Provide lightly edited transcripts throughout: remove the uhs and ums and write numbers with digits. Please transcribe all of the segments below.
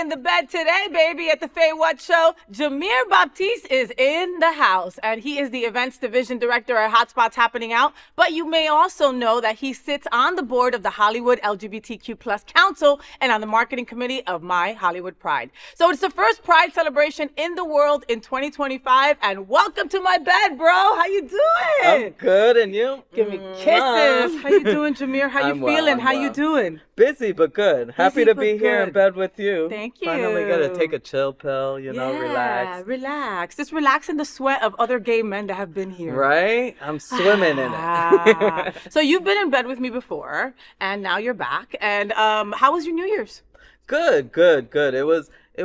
in the bed today, baby, at the FayWhat show. Jameer Baptiste is in the house, and he is the events division director at Hotspots Happening Out. But you may also know that he sits on the board of the Hollywood LGBTQ Plus Council and on the marketing committee of My Hollywood Pride. So it's the first Pride celebration in the world in 2025, and welcome to my bed, bro. How you doing? I'm good, and you? Give me kisses. How you doing, Jameer? How you feeling? How you doing? Busy but good. Happy to be here in bed with you. Thank you. Finally got to take a chill pill, relax. Relax. Just relax in the sweat of other gay men that have been here. Right? I'm swimming in it. So you've been in bed with me before, and now you're back. And how was your New Year's? Good. It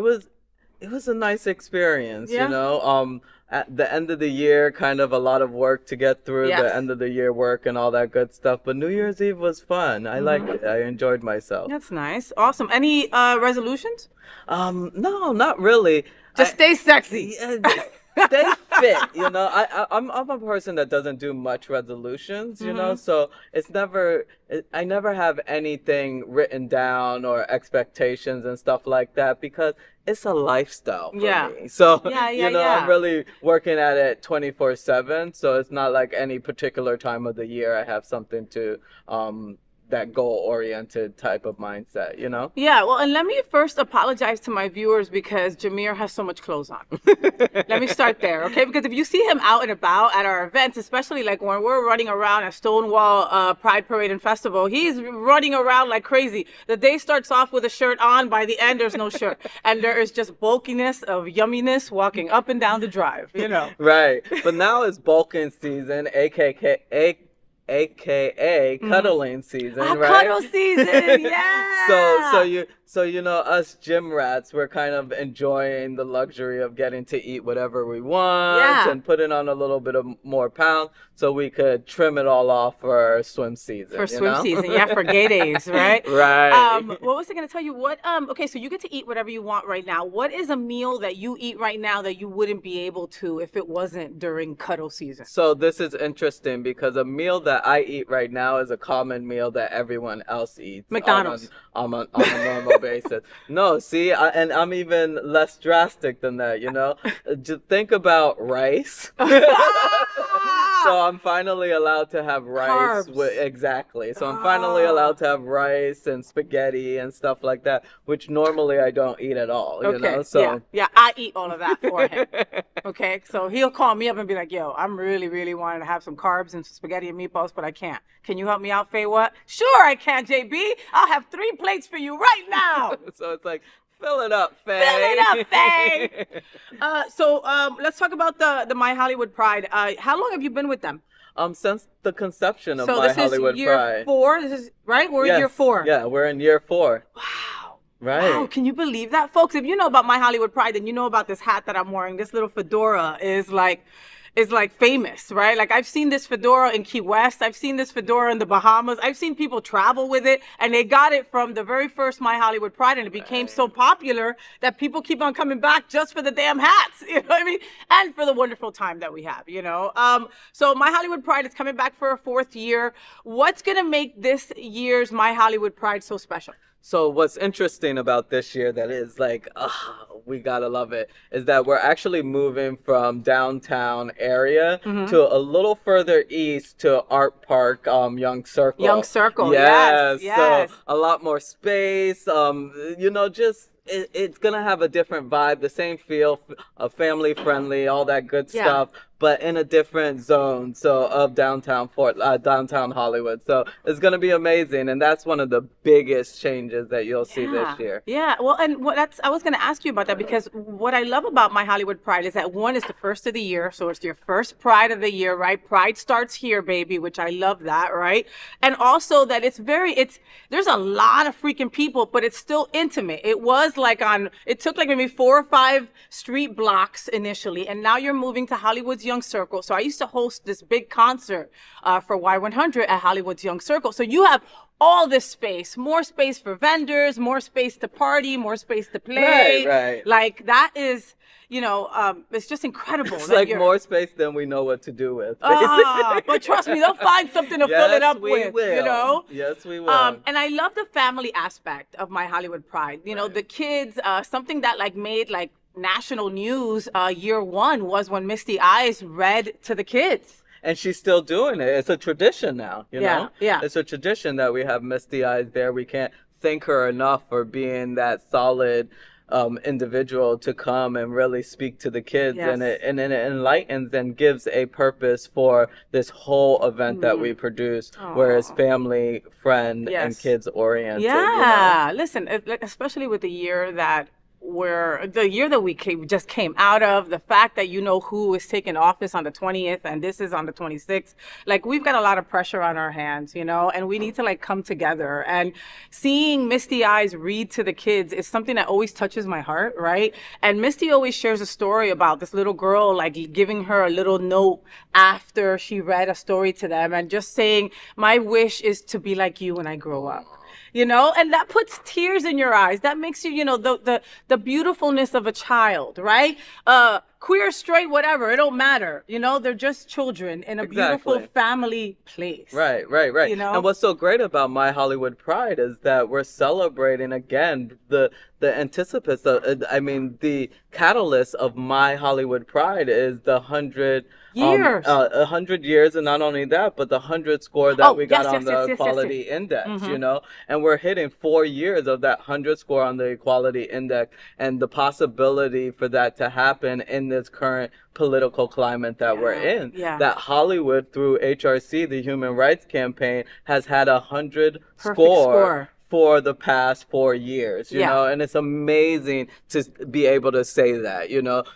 was a nice experience, At the end of the year, kind of a lot of work to get through, the end of the year work and all that good stuff. But New Year's Eve was fun. I liked it. I enjoyed myself. That's nice. Awesome. Any resolutions? No, not really. Just stay sexy. Stay fit, I'm a person that doesn't do much resolutions, so I never have anything written down or expectations and stuff like that because it's a lifestyle for me. So, I'm really working at it 24/7. So it's not like any particular time of the year I have something to, that goal-oriented type of mindset, Yeah, well, and let me first apologize to my viewers because Jameer has so much clothes on. Let me start there, okay? Because if you see him out and about at our events, especially like when we're running around at Stonewall Pride Parade and Festival, he's running around like crazy. The day starts off with a shirt on. By the end, there's no shirt. And there is just bulkiness of yumminess walking up and down the drive, Right. But now it's bulking season, AKA cuddling season, right? Cuddle season, yeah. So us gym rats, we're kind of enjoying the luxury of getting to eat whatever we want and putting on a little bit of more pounds so we could trim it all off for swim season. For gay days, right? Right. What was I going to tell you? Okay, so you get to eat whatever you want right now. What is a meal that you eat right now that you wouldn't be able to if it wasn't during cuddle season? So this is interesting because a meal that I eat right now is a common meal that everyone else eats. McDonald's. On a normal basis. No, see, and I'm even less drastic than that, Just think about rice. So I'm finally allowed to have rice. Exactly. So I'm finally allowed to have rice and spaghetti and stuff like that, which normally I don't eat at all, So yeah, I eat all of that for him. Okay, so he'll call me up and be like, yo, I'm really wanting to have some carbs and some spaghetti and meatballs, but I can't. Can you help me out, FayWhat? Sure I can, JB. I'll have 3 plates for you right now. So it's like, fill it up, Faye. Fill it up, Faye. So let's talk about the My Hollywood Pride. How long have you been with them? Since the conception of My Hollywood Pride. So this is year 4. This is right. We're in year 4. Yeah, we're in year 4. Wow. Right. Wow, can you believe that, folks? If you know about My Hollywood Pride, then you know about this hat that I'm wearing. This little fedora is like famous, right? Like I've seen this fedora in Key West. I've seen this fedora in the Bahamas. I've seen people travel with it, and they got it from the very first My Hollywood Pride, and it became so popular that people keep on coming back just for the damn hats, you know what I mean? And for the wonderful time that we have, So My Hollywood Pride is coming back for a 4th year. What's gonna make this year's My Hollywood Pride so special? So what's interesting about this year that is like, we gotta love it, is that we're actually moving from downtown area to a little further east to Art Park, Young Circle. Young Circle, yes. So a lot more space, it's gonna have a different vibe, the same feel, family friendly, all that good stuff, but in a different zone, of downtown Hollywood. So it's gonna be amazing, and that's one of the biggest changes that you'll see this year. Yeah, well, and I was gonna ask you about that because what I love about My Hollywood Pride is that one is the first of the year, so it's your first Pride of the year, right? Pride starts here, baby, which I love that, right? And also that there's a lot of freaking people, but it's still intimate. It was it took like maybe 4 or 5 street blocks initially, and now you're moving to Hollywood's Young Circle. So I used to host this big concert for Y100 at Hollywood's Young Circle. So you have all this space, more space for vendors, more space to party, more space to play. Right. Like that is, it's just incredible. It's like more space than we know what to do with. But trust me, they'll find something to fill it up with. Will. Yes, we will. And I love the family aspect of My Hollywood Pride. The kids, something that like made like national news year one was when Misty Eyes read to the kids. And she's still doing it. It's a tradition now, you know? Yeah. It's a tradition that we have Misty Eyes there. We can't thank her enough for being that solid individual to come and really speak to the kids. Yes. And it enlightens and gives a purpose for this whole event that we produce, where it's family, friend, and kids oriented. Yeah. Listen, especially with the year that we just came out of, the fact that who is taking office on the 20th and this is on the 26th, like we've got a lot of pressure on our hands, and we need to like come together. And seeing Misty Eyes read to the kids is something that always touches my heart, right? And Misty always shares a story about this little girl like giving her a little note after she read a story to them and just saying, "My wish is to be like you when I grow up." And that puts tears in your eyes. That makes you, the beautifulness of a child, right? Queer, straight, whatever, it don't matter. They're just children in a beautiful family place. Right. And what's so great about My Hollywood Pride is that we're celebrating again the anticipants. The catalyst of My Hollywood Pride is the 100 years. 100 years, and not only that, but the 100 score that we got on the Equality Index. And we're hitting 4 years of that 100 score on the Equality Index, and the possibility for that to happen in this current political climate that we're in. That Hollywood, through HRC, the Human Rights Campaign, has had 100 score for the past 4 years, you know, and it's amazing to be able to say that,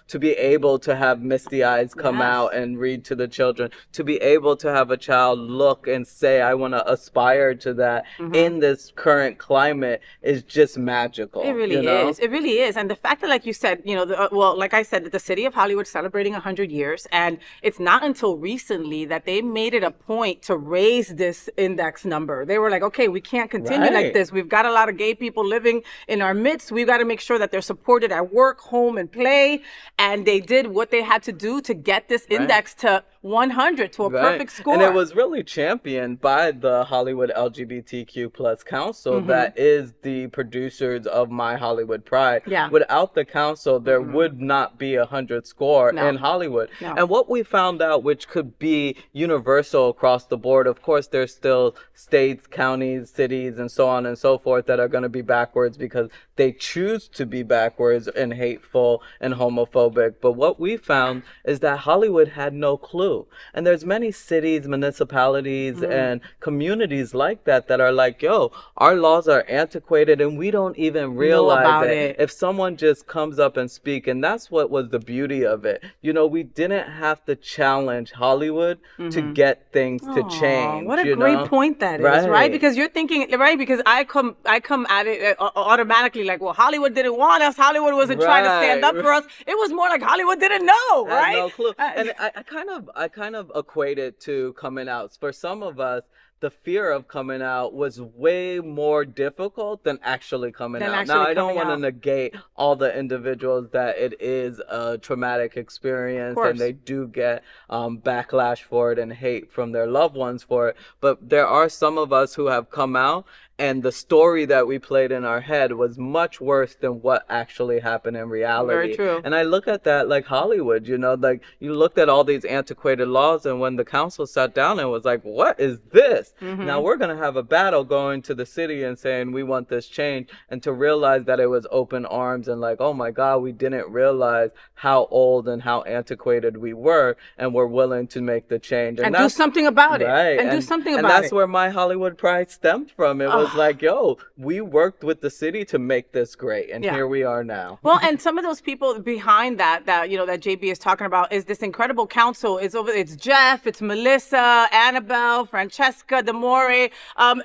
to be able to have Misty Eyes come out and read to the children, to be able to have a child look and say, I want to aspire to that in this current climate is just magical. It really is. It really is. And the fact that, like you said, like I said, that the city of Hollywood celebrating 100 years, and it's not until recently that they made it a point to raise this index number. They were like, okay, we can't continue like this. We've got a lot of gay people living in our midst. We've got to make sure that they're supported at work, home, and play. And they did what they had to do to get this index to 100, to a perfect score. And it was really championed by the Hollywood LGBTQ plus council that is the producers of My Hollywood Pride. Without the council, there would not be 100 score in Hollywood. And what we found out, which could be universal across the board, of course, there's still states, counties, cities, and so on and so forth that are going to be backwards because they choose to be backwards and hateful and homophobic. But what we found is that Hollywood had no clue. And there's many cities, municipalities, and communities like that that are like, yo, our laws are antiquated and we don't even realize it if someone just comes up and speak. And that's what was the beauty of it. We didn't have to challenge Hollywood to get things to change. What a great point that is, right? Because you're thinking, right? Because I come at it automatically like, well, Hollywood didn't want us. Hollywood wasn't trying to stand up for us. It was more like Hollywood didn't know, right? No clue. And I kind of equate it to coming out. For some of us, the fear of coming out was way more difficult than actually coming out. Now, I don't want to negate all the individuals that it is a traumatic experience and they do get backlash for it and hate from their loved ones for it. But there are some of us who have come out, and the story that we played in our head was much worse than what actually happened in reality. Very true. And I look at that like Hollywood, like you looked at all these antiquated laws, and when the council sat down and was like, what is this? Now we're going to have a battle going to the city and saying we want this change, and to realize that it was open arms and like, oh my God, we didn't realize how old and how antiquated we were, and we're willing to make the change. And do something about it. Right. And do something about it. And that's where My Hollywood Pride stemmed from. It was was like, yo, we worked with the city to make this great, and here we are now. Well, and some of those people behind that that JB is talking about is this incredible council. It's Jeff, it's Melissa, Annabelle, Francesca, Demore.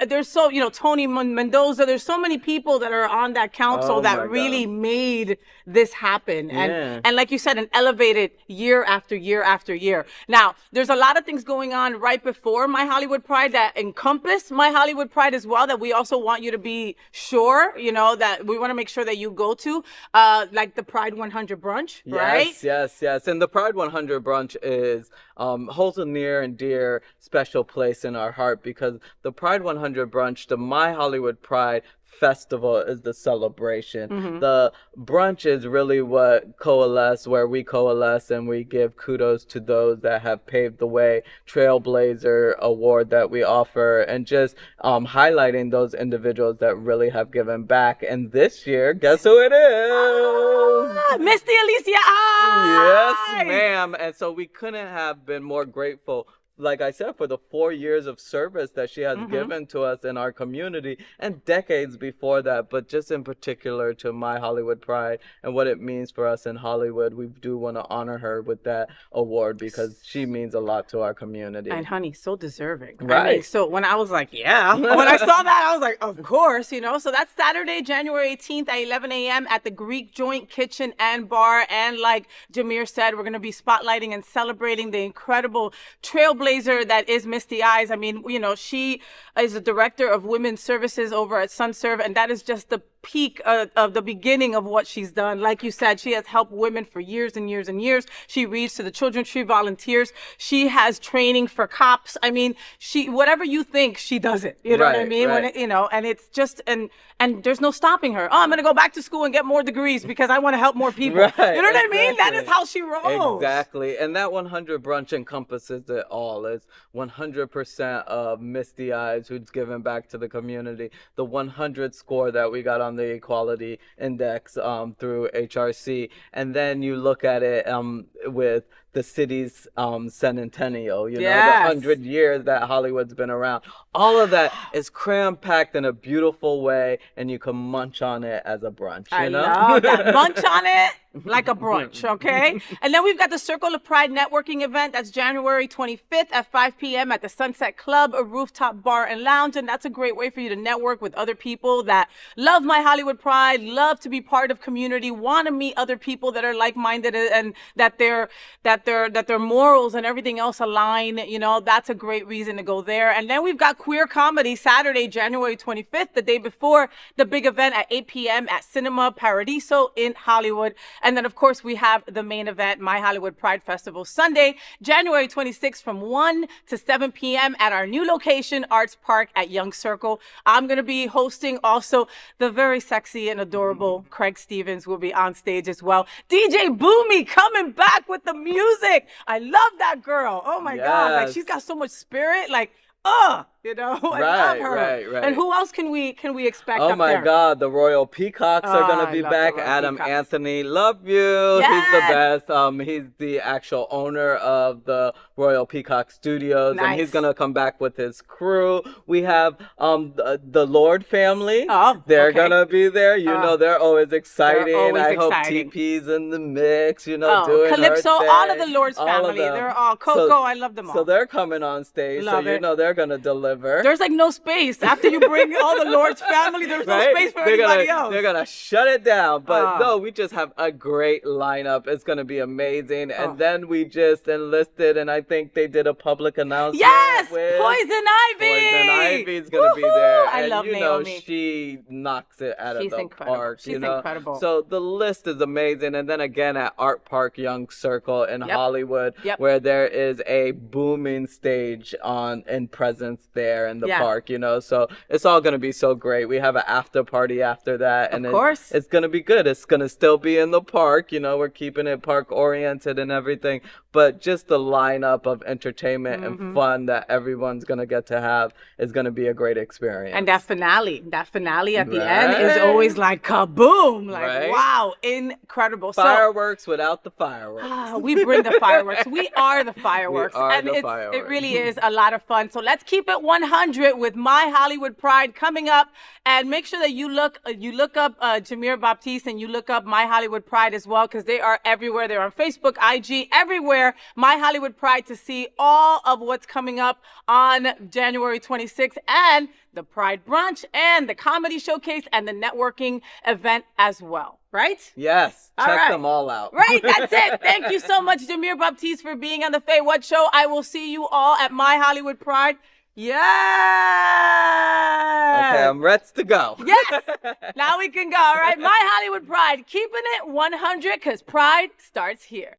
There's Tony Mendoza. There's so many people that are on that council that really made this happen. And like you said, and elevated year after year after year. Now, there's a lot of things going on right before My Hollywood Pride that encompass My Hollywood Pride as well, that we also want you to be sure, that we want to make sure that you go to, like the Pride 100 brunch, right? Yes. And the Pride 100 brunch holds a near and dear special place in our heart, because the Pride 100 brunch, the My Hollywood Pride festival, is the celebration. The brunch is really where we coalesce and we give kudos to those that have paved the way, Trailblazer Award that we offer, and just highlighting those individuals that really have given back. And this year, guess who it is? Misty Alicia. Yes, ma'am. And so we couldn't have been more grateful, like I said, for the 4 years of service that she has given to us in our community, and decades before that, but just in particular to My Hollywood Pride and what it means for us in Hollywood. We do want to honor her with that award because she means a lot to our community. And honey, so deserving. Right. I mean, so when I was like, when I saw that, I was like, of course, So that's Saturday, January 18th at 11 a.m. at the Greek Joint Kitchen and Bar. And like Jameer said, we're going to be spotlighting and celebrating the incredible trailblazer that is Misty Eyes. I mean, she is the director of women's services over at SunServe, and that is just the peak of the beginning of what she's done. Like you said, she has helped women for years and years and years. She reads to the children. She volunteers. She has training for cops. I mean, whatever you think, she does it. You know what I mean? Right. When and it's just and there's no stopping her. Oh, I'm gonna go back to school and get more degrees because I want to help more people. Right, you know what I mean? That is how she rolls. Exactly. And that 100 brunch encompasses it all. It's 100% of Misty Eyes, who's given back to the community. The 100 score that we got on the Equality Index through HRC. And then you look at it with the city's centennial, the 100 years that Hollywood's been around. All of that is cram-packed in a beautiful way, and you can munch on it as a brunch, I love that. Munch on it like a brunch, okay? And then we've got the Circle of Pride networking event. That's January 25th at 5 p.m. at the Sunset Club, a rooftop bar and lounge. And that's a great way for you to network with other people that love My Hollywood Pride, love to be part of community, want to meet other people that are like-minded, and that their morals and everything else align. That's a great reason to go there. And then we've got Queer Comedy Saturday, January 25th, the day before the big event at 8 p.m. at Cinema Paradiso in Hollywood. And then, of course, we have the main event, My Hollywood Pride Festival, Sunday, January 26th from 1 to 7 p.m. at our new location, Arts Park at Young Circle. I'm going to be hosting also the very sexy and adorable Craig Stevens will be on stage as well. DJ Boomy coming back with the music. I love that girl. Oh, my God. Like, she's got so much spirit. Like, I love her. Right. And who else can we expect? Oh my God, the Royal Peacocks are gonna be back. Adam Peacocks. Anthony, love you. Yes. He's the best. He's the actual owner of the Royal Peacock Studios, and he's gonna come back with his crew. We have the Lord family. They're gonna be there. They're always exciting. I hope TP's in the mix. Doing Calypso, her thing. all of the Lord's family. They're all Coco. I love them all. So they're coming on stage. They're gonna deliver. There's like no space after you bring all the Lord's family. There's no space for anybody else. They're gonna shut it down. But no, we just have a great lineup. It's gonna be amazing. And then we just enlisted, and I think they did a public announcement. Yes, with Poison Ivy. Poison Ivy's gonna be there. I love Naomi. She knocks it out of the incredible. park. She's incredible. So the list is amazing. And then again at Art Park Young Circle in Hollywood, where there is a booming stage in presence there in the park. So it's all going to be so great. We have an after party after that, and it's going to be good. It's going to still be in the park. We're keeping it park oriented and everything, but just the lineup of entertainment and fun that everyone's going to get to have is going to be a great experience. And that finale at the end is always like kaboom, like wow, incredible. Fireworks without the fireworks. We bring the fireworks. We are the fireworks. We are the fireworks. It really is a lot of fun. So let's keep it 100 with My Hollywood Pride coming up. And make sure that you look up Jameer Baptiste and you look up My Hollywood Pride as well, because they are everywhere. They're on Facebook, IG, everywhere. My Hollywood Pride, to see all of what's coming up on January 26th, and the Pride Brunch and the comedy showcase and the networking event as well. Right? Yes. All Check right. them all out. Right, that's it. Thank you so much, Jameer Baptiste, for being on the FayWhat Show. I will see you all at My Hollywood Pride. Yeah. Okay, I'm ready to go. Yes. Now we can go. All right. My Hollywood Pride, keeping it 100, because Pride starts here.